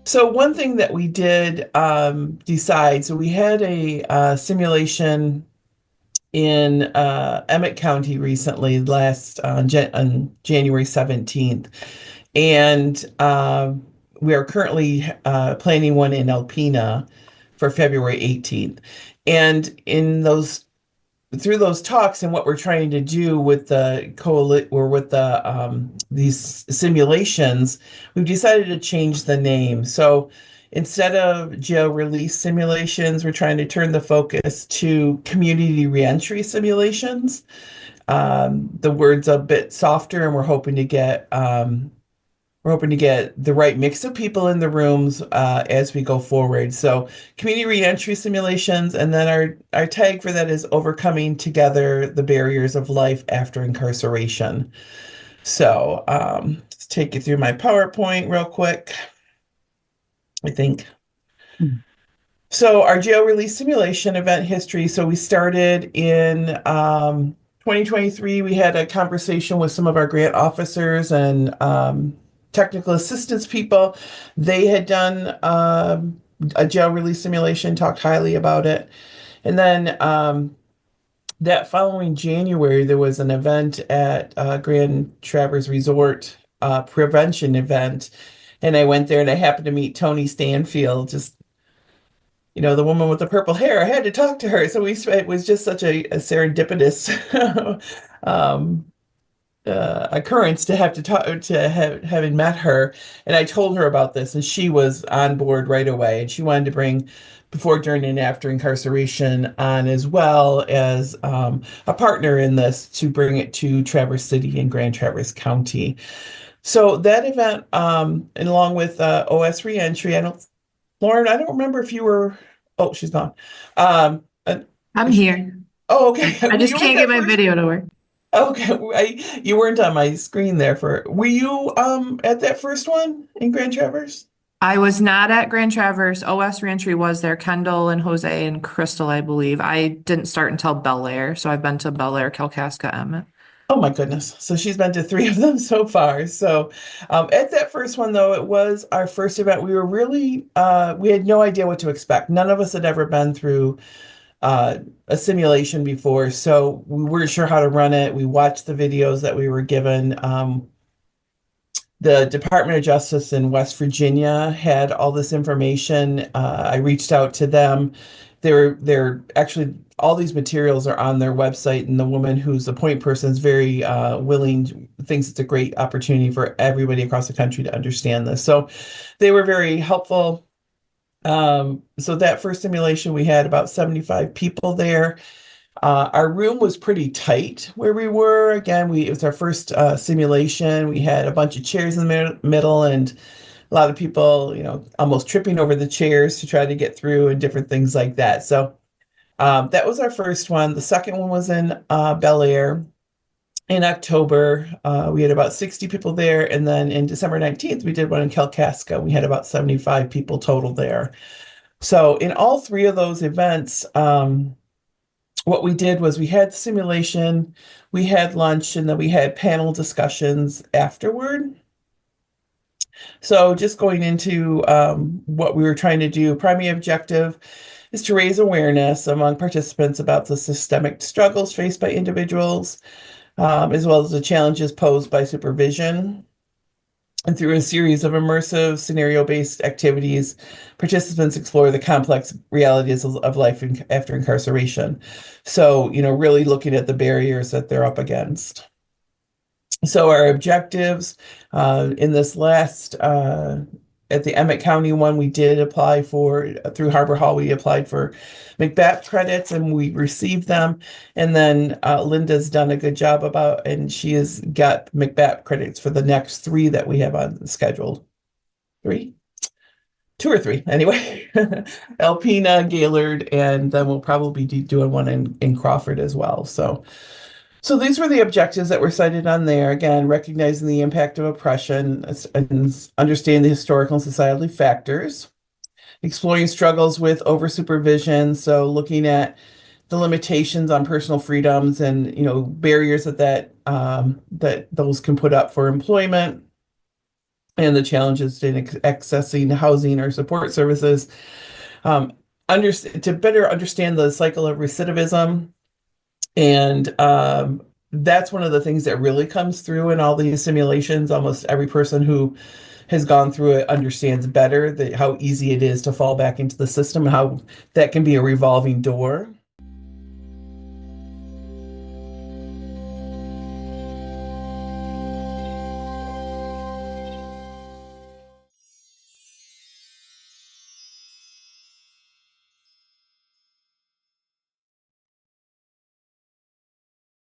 So one thing that we did decide, so we had a simulation in Emmett County recently, last on January 17th, and we are currently planning one in Alpena for February 18th. And in those through those talks and what we're trying to do with the coalition or with these simulations, we've decided to change the name. So instead of jail release simulations, we're trying to turn the focus to community reentry simulations. The word's a bit softer, and we're hoping to get the right mix of people in the rooms as we go forward. So community reentry simulations, and then our tag for that is overcoming together the barriers of life after incarceration. So let's take you through my PowerPoint real quick, I think. So our jail release simulation event history. So we started in 2023. We had a conversation with some of our grant officers and technical assistance people. They had done a jail release simulation, talked highly about it. And then that following January, there was an event at Grand Traverse Resort, prevention event. And I went there and I happened to meet Tony Stanfield, just the woman with the purple hair. I had to talk to her. So it was just such a serendipitous um, occurrence to have to talk to having met her. And I told her about this, and she was on board right away. And she wanted to bring before, during, and after incarceration on, as well as a partner in this to bring it to Traverse City and Grand Traverse County. So that event, and along with OS Reentry, Lauren, I don't remember if you were. Oh, she's gone. Uh, I'm here. oh, okay. I Were just you at can't get that my first? video to work. Okay, you weren't on my screen there for. Were you at that first one in Grand Traverse? I was not at Grand Traverse. OS Reentry was there. Kendall and Jose and Crystal, I believe. I didn't start until Bel Air, so I've been to Bel Air, Kalkaska, Emmett. Oh my goodness. So she's been to three of them so far. So at that first one, though, it was our first event. We were really we had no idea what to expect. None of us had ever been through a simulation before, so we weren't sure how to run it. We watched the videos that we were given. The Department of Justice in West Virginia had all this information. I reached out to them. They're actually, all these materials are on their website, and the woman who's the point person is very willing, thinks it's a great opportunity for everybody across the country to understand this. So they were very helpful. So that first simulation, we had about 75 people there. Our room was pretty tight where we were. Again, it was our first simulation. We had a bunch of chairs in the middle, and a lot of people, almost tripping over the chairs to try to get through, and different things like that. So that was our first one. The second one was in Bel Air in October. We had about 60 people there. And then in December 19th, we did one in Kalkaska. We had about 75 people total there. So in all three of those events, what we did was we had the simulation, we had lunch, and then we had panel discussions afterward. So just going into what we were trying to do, primary objective is to raise awareness among participants about the systemic struggles faced by individuals, as well as the challenges posed by supervision. And through a series of immersive scenario-based activities, participants explore the complex realities of life after incarceration. So, really looking at the barriers that they're up against. So our objectives in this last, at the Emmett County one, we did apply for, through Harbor Hall, we applied for McBAP credits and we received them. And then Linda's done a good job and she has got McBAP credits for the next three that we have on scheduled. Three? Two or three, anyway. Alpena, Gaylord, and then we'll probably be doing one in Crawford as well. So these were the objectives that were cited on there. Again, recognizing the impact of oppression and understanding the historical and societal factors, exploring struggles with over supervision. So looking at the limitations on personal freedoms and barriers that those can put up for employment. and the challenges in accessing housing or support services. Um, to better understand the cycle of recidivism, and that's one of the things that really comes through in all these simulations. Almost every person who has gone through it understands better how easy it is to fall back into the system, how that can be a revolving door.